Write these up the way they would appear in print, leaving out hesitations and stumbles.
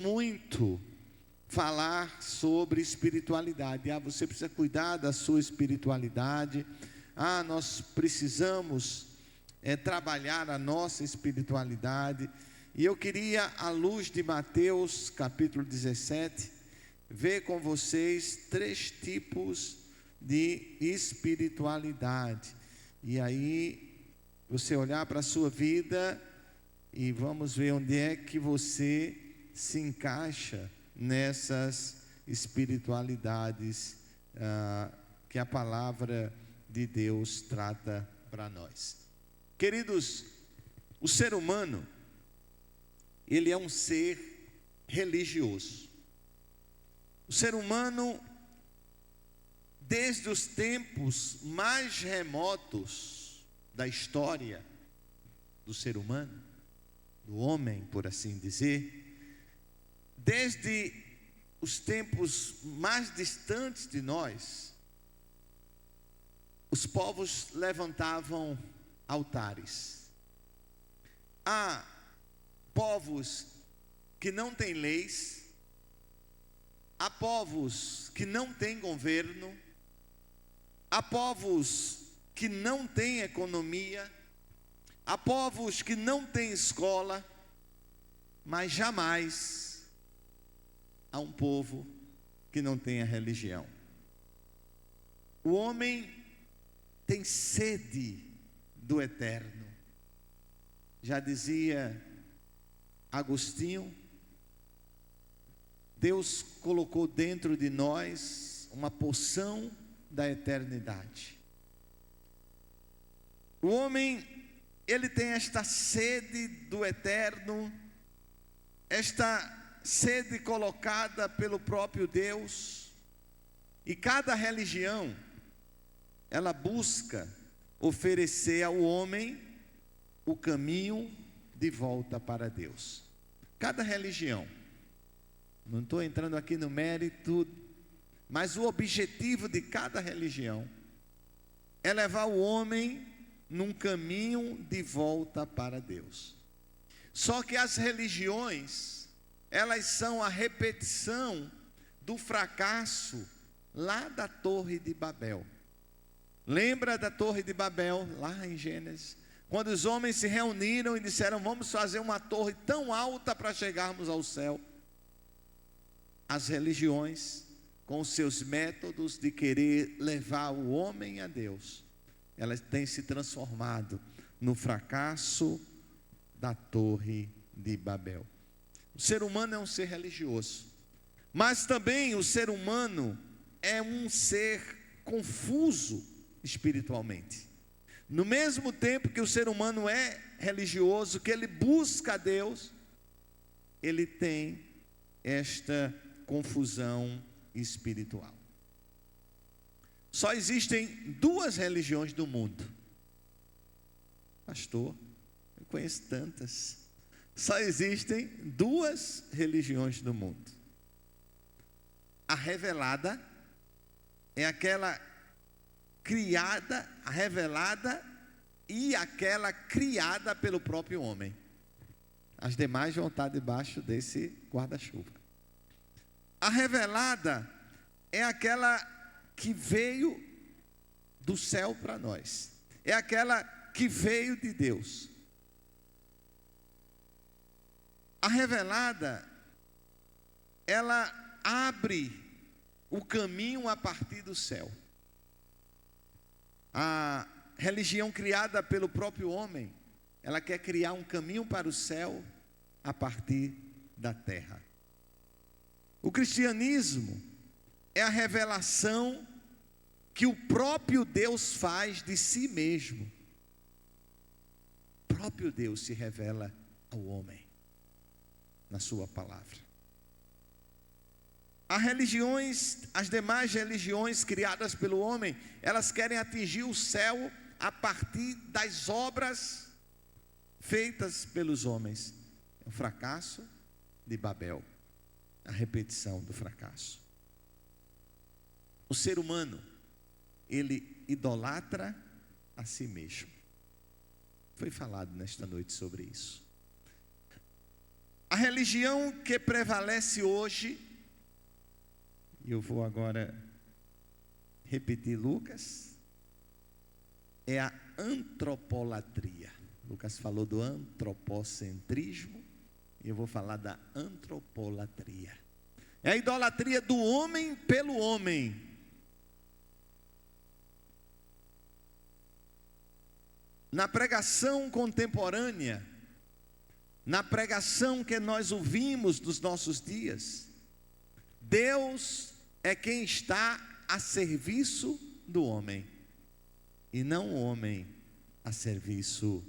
muito falar sobre espiritualidade. Você precisa cuidar da sua espiritualidade. Nós precisamos trabalhar a nossa espiritualidade. E eu queria, à luz de Mateus capítulo 17, ver com vocês 3 tipos de espiritualidade. E aí você olhar para a sua vida e vamos ver onde é que você se encaixa nessas espiritualidades que a palavra de Deus trata para nós. Queridos, o ser humano, ele é um ser religioso. O ser humano, desde os tempos mais remotos da história do ser humano, do homem, por assim dizer, desde os tempos mais distantes de nós, os povos levantavam altares. Há povos que não têm leis, há povos que não têm governo, há povos que não têm economia, há povos que não têm escola, mas jamais há um povo que não tenha religião. O homem tem sede do eterno. Já dizia Agostinho, Deus colocou dentro de nós uma porção da eternidade. O homem, ele tem esta sede do eterno, esta sede colocada pelo próprio Deus, e cada religião, ela busca oferecer ao homem o caminho de volta para Deus. Cada religião, não estou entrando aqui no mérito, mas o objetivo de cada religião é levar o homem num caminho de volta para Deus. Só que as religiões, elas são a repetição do fracasso lá da Torre de Babel. Lembra da Torre de Babel, lá em Gênesis? Quando os homens se reuniram e disseram, vamos fazer uma torre tão alta para chegarmos ao céu. As religiões, com os seus métodos de querer levar o homem a Deus, elas têm se transformado no fracasso da Torre de Babel. O ser humano é um ser religioso, mas também o ser humano é um ser confuso espiritualmente. No mesmo tempo que o ser humano é religioso, que ele busca a Deus, ele tem esta confusão espiritual. Só existem 2 religiões do mundo. Pastor, eu conheço tantas. Só existem 2 religiões do mundo. A revelada é aquela criada, a revelada, e aquela criada pelo próprio homem. As demais vão estar debaixo desse guarda-chuva. A revelada é aquela que veio do céu para nós. É aquela que veio de Deus. A revelada, ela abre o caminho a partir do céu. A religião criada pelo próprio homem, ela quer criar um caminho para o céu a partir da terra. O cristianismo é a revelação que o próprio Deus faz de si mesmo. O próprio Deus se revela ao homem na sua palavra. As demais religiões criadas pelo homem, elas querem atingir o céu a partir das obras feitas pelos homens. É o fracasso de Babel, a repetição do fracasso. O ser humano, ele idolatra a si mesmo. Foi falado nesta noite sobre isso. A religião que prevalece hoje, e eu vou agora repetir Lucas, é a antropolatria. Lucas falou do antropocentrismo, e eu vou falar da antropolatria. É a idolatria do homem pelo homem. Na pregação contemporânea, na pregação que nós ouvimos dos nossos dias, Deus é quem está a serviço do homem, e não o homem a serviço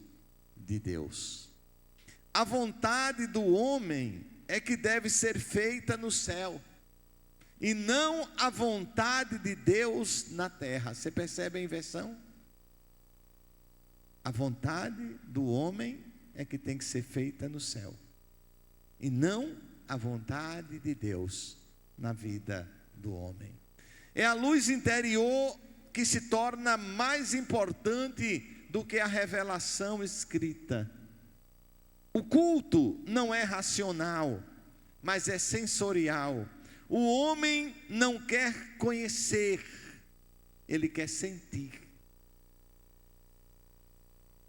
de Deus. A vontade do homem é que deve ser feita no céu, e não a vontade de Deus na terra. Você percebe a inversão? A vontade do homem é que tem que ser feita no céu, e não a vontade de Deus na vida do homem. É a luz interior que se torna mais importante do que a revelação escrita. O culto não é racional, mas é sensorial. O homem não quer conhecer, ele quer sentir.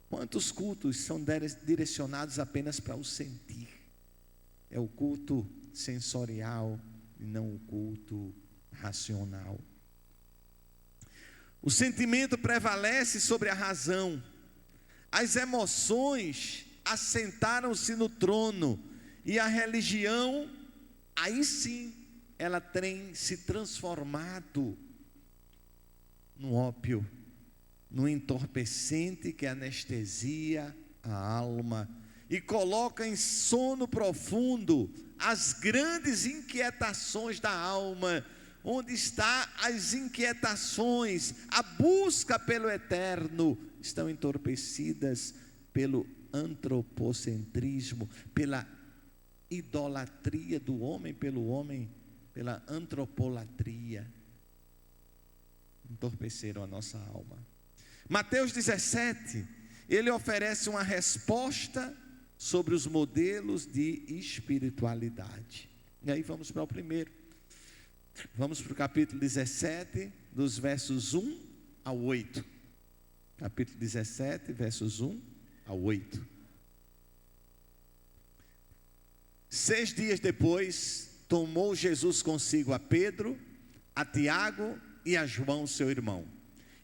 Quantos cultos são direcionados apenas para o sentir? É o culto sensorial e não o culto racional. O sentimento prevalece sobre a razão. As emoções assentaram-se no trono, e a religião, aí sim, ela tem se transformado no ópio, no entorpecente que anestesia a alma e coloca em sono profundo as grandes inquietações da alma. Onde estão as inquietações, a busca pelo eterno, estão entorpecidas pelo antropocentrismo, pela idolatria do homem pelo homem, pela antropolatria. Entorpeceram a nossa alma. Mateus 17, ele oferece uma resposta sobre os modelos de espiritualidade. E aí vamos para o primeiro. Vamos para o capítulo 17, dos versos 1 ao 8. Capítulo 17, versos 1 ao 8. 6 dias depois, tomou Jesus consigo a Pedro, a Tiago e a João, seu irmão,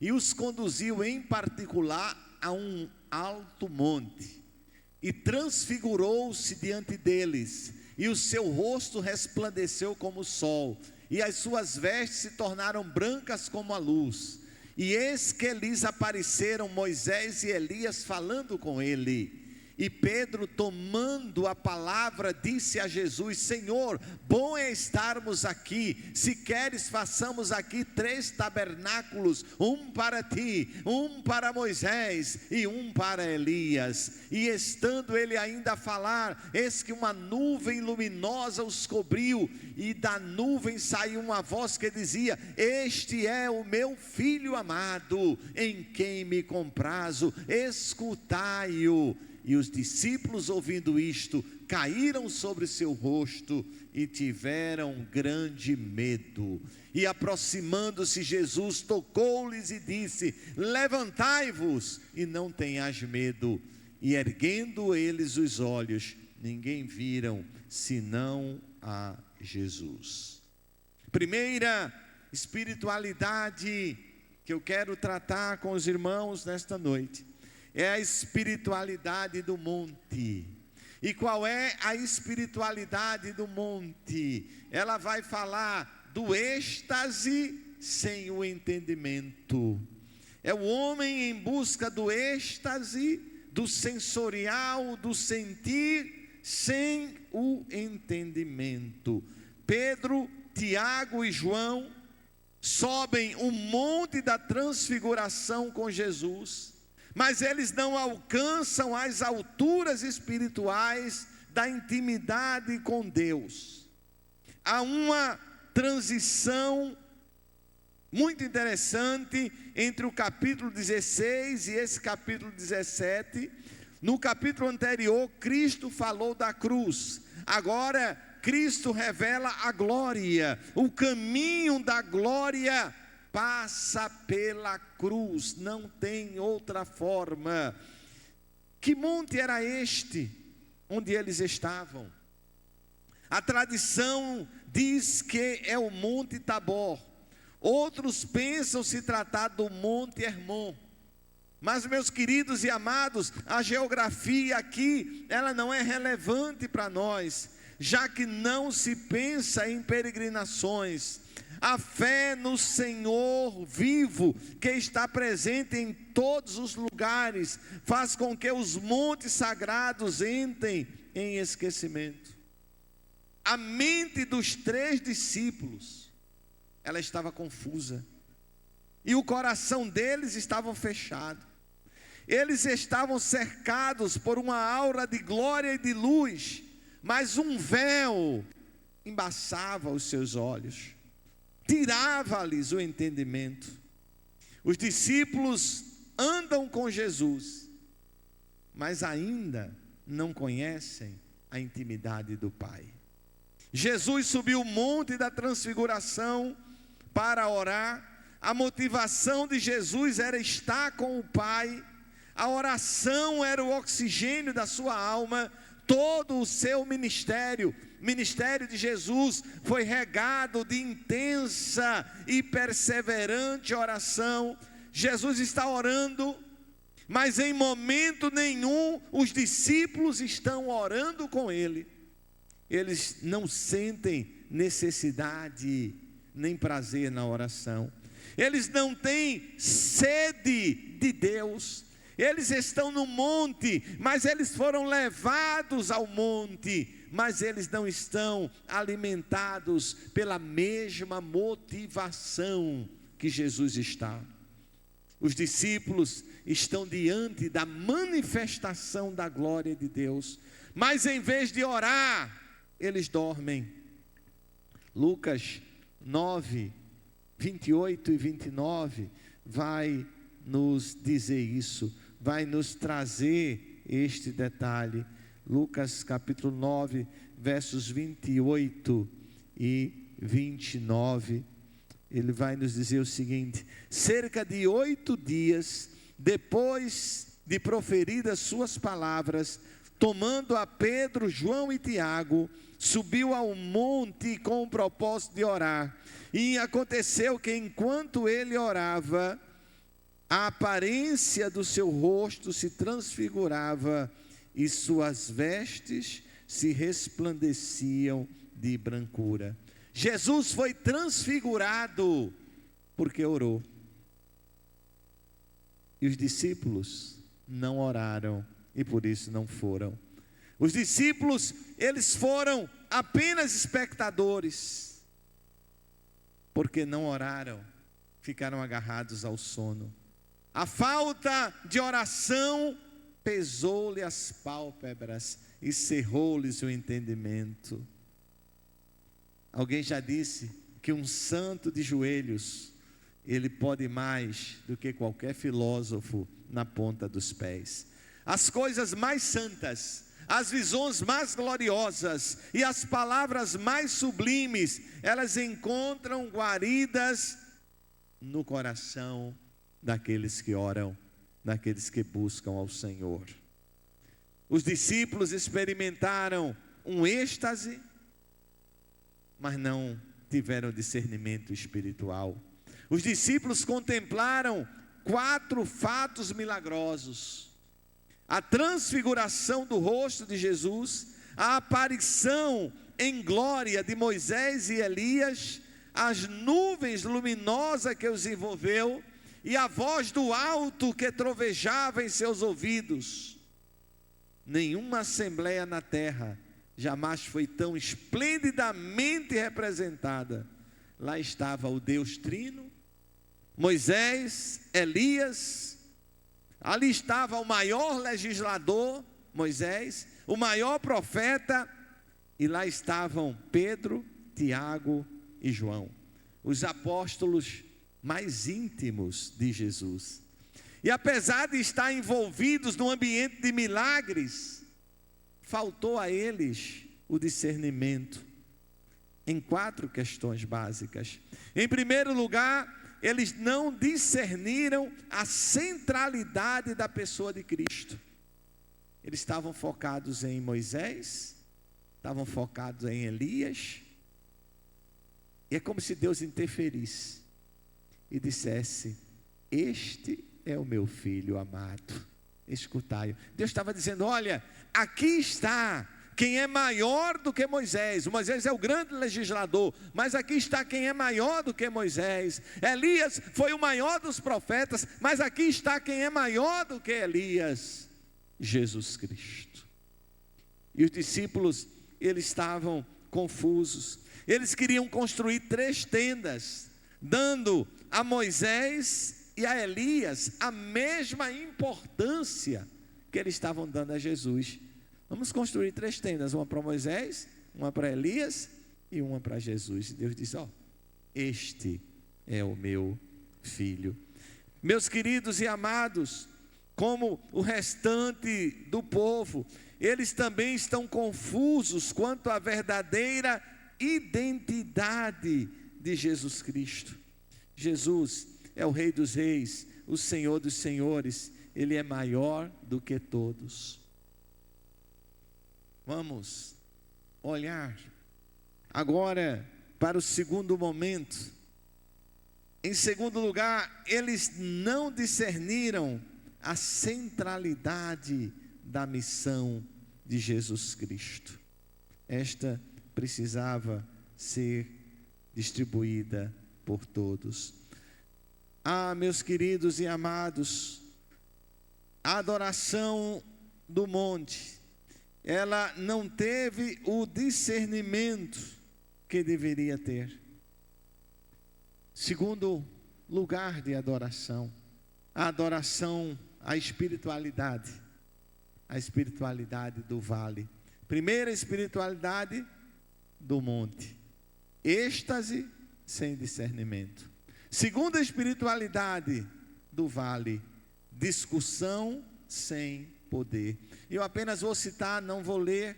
e os conduziu em particular a um alto monte, e transfigurou-se diante deles, e o seu rosto resplandeceu como o sol, e as suas vestes se tornaram brancas como a luz. E eis que lhes apareceram Moisés e Elias falando com ele. E Pedro, tomando a palavra, disse a Jesus: Senhor, bom é estarmos aqui. Se queres, façamos aqui 3 tabernáculos, um para ti, um para Moisés e um para Elias. E estando ele ainda a falar, eis que uma nuvem luminosa os cobriu, e da nuvem saiu uma voz que dizia: Este é o meu filho amado, em quem me comprazo, escutai-o. E os discípulos, ouvindo isto, caíram sobre seu rosto e tiveram grande medo. E aproximando-se Jesus, tocou-lhes e disse: Levantai-vos e não tenhais medo. E erguendo eles os olhos, ninguém viram senão a Jesus. Primeira espiritualidade que eu quero tratar com os irmãos nesta noite é a espiritualidade do monte. E qual é a espiritualidade do monte? Ela vai falar do êxtase sem o entendimento. É o homem em busca do êxtase, do sensorial, do sentir, sem o entendimento. Pedro, Tiago e João sobem o monte da transfiguração com Jesus, mas eles não alcançam as alturas espirituais da intimidade com Deus. Há uma transição muito interessante entre o capítulo 16 e esse capítulo 17. No capítulo anterior, Cristo falou da cruz. Agora Cristo revela a glória. O caminho da glória passa pela cruz, não tem outra forma. Que monte era este onde eles estavam? A tradição diz que é o Monte Tabor. Outros pensam se tratar do Monte Hermon. Mas, meus queridos e amados, a geografia aqui, ela não é relevante para nós, já que não se pensa em peregrinações. A fé no Senhor vivo, que está presente em todos os lugares, faz com que os montes sagrados entrem em esquecimento. A mente dos 3 discípulos, ela estava confusa, e o coração deles estava fechado. Eles estavam cercados por uma aura de glória e de luz, mas um véu embaçava os seus olhos, tirava-lhes o entendimento. Os discípulos andam com Jesus, mas ainda não conhecem a intimidade do Pai. Jesus subiu o monte da transfiguração para orar. A motivação de Jesus era estar com o Pai. A oração era o oxigênio da sua alma. Todo o seu ministério de Jesus foi regado de intensa e perseverante oração. Jesus está orando, mas em momento nenhum os discípulos estão orando com ele. Eles não sentem necessidade nem prazer na oração. Eles não têm sede de Deus. Eles estão no monte, mas eles foram levados ao monte, mas eles não estão alimentados pela mesma motivação que Jesus está. Os discípulos estão diante da manifestação da glória de Deus, mas em vez de orar, eles dormem. Lucas 9, 28 e 29 vai nos dizer isso, vai nos trazer este detalhe. Lucas capítulo 9, versos 28 e 29, ele vai nos dizer o seguinte: cerca de 8 dias depois de proferidas suas palavras, tomando a Pedro, João e Tiago, subiu ao monte com o propósito de orar. E aconteceu que enquanto ele orava, a aparência do seu rosto se transfigurava e suas vestes se resplandeciam de brancura. Jesus foi transfigurado porque orou. E os discípulos não oraram e por isso não foram. Os discípulos, eles foram apenas espectadores, porque não oraram, ficaram agarrados ao sono. A falta de oração pesou-lhe as pálpebras e cerrou-lhes o entendimento. Alguém já disse que um santo de joelhos, ele pode mais do que qualquer filósofo na ponta dos pés. As coisas mais santas, as visões mais gloriosas e as palavras mais sublimes, elas encontram guaridas no coração daqueles que oram, daqueles que buscam ao Senhor. Os discípulos experimentaram um êxtase, mas não tiveram discernimento espiritual. Os discípulos contemplaram 4 fatos milagrosos: a transfiguração do rosto de Jesus, a aparição em glória de Moisés e Elias, as nuvens luminosas que os envolveu e a voz do alto que trovejava em seus ouvidos. Nenhuma assembleia na terra jamais foi tão esplendidamente representada. Lá estava o Deus Trino, Moisés, Elias, ali estava o maior legislador, Moisés, o maior profeta, e lá estavam Pedro, Tiago e João, os apóstolos mais íntimos de Jesus. E apesar de estar envolvidos num ambiente de milagres, faltou a eles o discernimento em 4 questões básicas. Em primeiro lugar, eles não discerniram a centralidade da pessoa de Cristo. Eles estavam focados em Moisés, estavam focados em Elias, e é como se Deus interferisse e dissesse: este é o meu filho amado, escutai-o. Deus estava dizendo: olha, aqui está quem é maior do que Moisés. Moisés é o grande legislador, mas aqui está quem é maior do que Moisés. Elias foi o maior dos profetas, mas aqui está quem é maior do que Elias: Jesus Cristo. E os discípulos, eles estavam confusos. Eles queriam construir 3 tendas, dando a Moisés e a Elias a mesma importância que eles estavam dando a Jesus. Vamos construir 3 tendas, uma para Moisés, uma para Elias e uma para Jesus. E Deus diz: ó, este é o meu filho. Meus queridos e amados, como o restante do povo, eles também estão confusos quanto à verdadeira identidade de Jesus Cristo. Jesus é o Rei dos Reis, o Senhor dos Senhores. Ele é maior do que todos. Vamos olhar agora para o segundo momento. Em segundo lugar, eles não discerniram a centralidade da missão de Jesus Cristo. Esta precisava ser distribuída por todos. Meus queridos e amados, a adoração do monte, ela não teve o discernimento que deveria ter. Segundo lugar de adoração, a adoração, a espiritualidade do vale. Primeira espiritualidade do monte, êxtase sem discernimento. Segunda espiritualidade do vale, discussão sem poder. Eu apenas vou citar, não vou ler,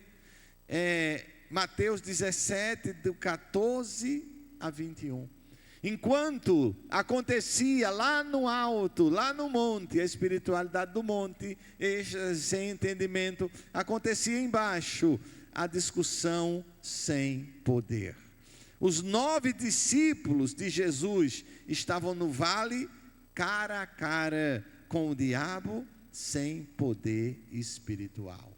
Mateus 17, do 14 a 21. Enquanto acontecia lá no alto, lá no monte, a espiritualidade do monte, sem entendimento, acontecia embaixo a discussão sem poder. Os 9 discípulos de Jesus estavam no vale, cara a cara com o diabo, sem poder espiritual,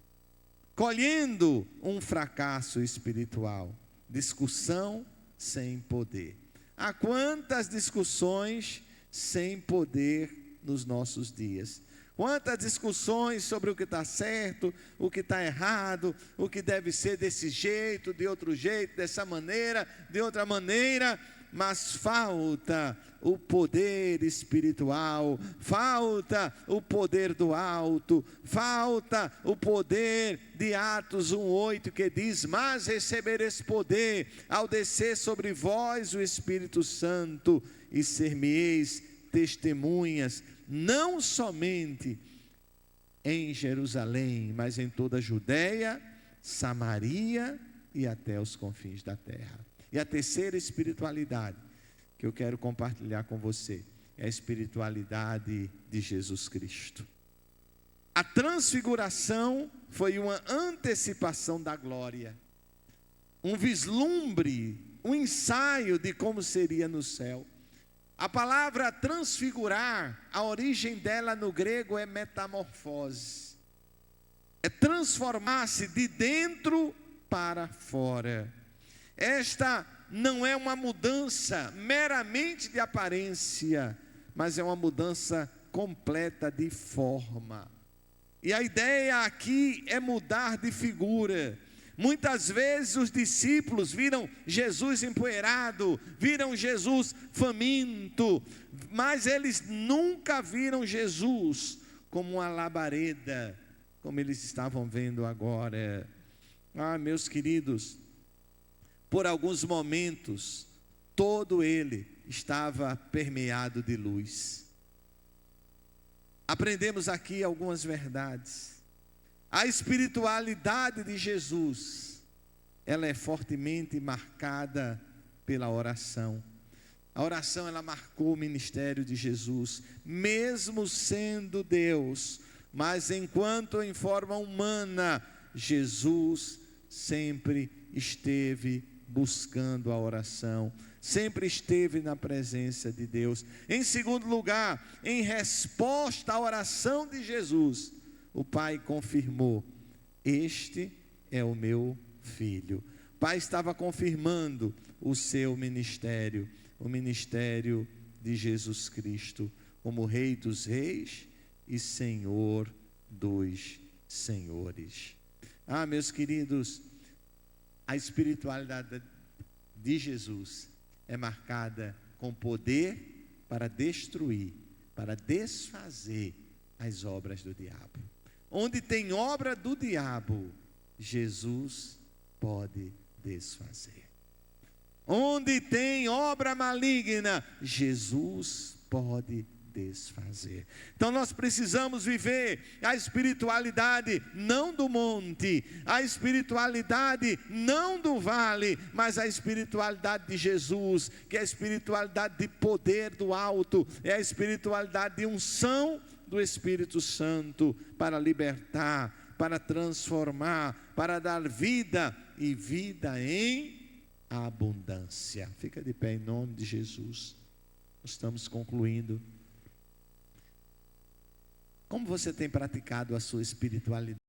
colhendo um fracasso espiritual, discussão sem poder. Há quantas discussões sem poder nos nossos dias? Quantas discussões sobre o que está certo, o que está errado, o que deve ser desse jeito, de outro jeito, dessa maneira, de outra maneira, mas falta o poder espiritual, falta o poder do alto, falta o poder de Atos 1:8 que diz: mas recebereis poder ao descer sobre vós o Espírito Santo e ser-me-eis testemunhas, não somente em Jerusalém, mas em toda a Judeia, Samaria e até os confins da terra. E a terceira espiritualidade que eu quero compartilhar com você é a espiritualidade de Jesus Cristo. A transfiguração foi uma antecipação da glória, um vislumbre, um ensaio de como seria no céu. A palavra transfigurar, a origem dela no grego é metamorfose. É transformar-se de dentro para fora. Esta não é uma mudança meramente de aparência, mas é uma mudança completa de forma. E a ideia aqui é mudar de figura. Muitas vezes os discípulos viram Jesus empoeirado, viram Jesus faminto, mas eles nunca viram Jesus como uma labareda, como eles estavam vendo agora. Meus queridos, por alguns momentos, todo ele estava permeado de luz. Aprendemos aqui algumas verdades. A espiritualidade de Jesus ela é fortemente marcada pela oração. A oração, ela marcou o ministério de Jesus, mesmo sendo Deus, mas enquanto em forma humana, Jesus sempre esteve buscando a oração, sempre esteve na presença de Deus. Em segundo lugar, em resposta à oração de Jesus, o Pai confirmou: este é o meu filho. O Pai estava confirmando o seu ministério, o ministério de Jesus Cristo, como Rei dos Reis e Senhor dos Senhores. Meus queridos, a espiritualidade de Jesus é marcada com poder para destruir, para desfazer as obras do diabo. Onde tem obra do diabo, Jesus pode desfazer. Onde tem obra maligna, Jesus pode desfazer. Então nós precisamos viver a espiritualidade não do monte, a espiritualidade não do vale, mas a espiritualidade de Jesus, que é a espiritualidade de poder do alto, é a espiritualidade de unção do Espírito Santo para libertar, para transformar, para dar vida e vida em abundância. Fica de pé em nome de Jesus. Estamos concluindo. Como você tem praticado a sua espiritualidade?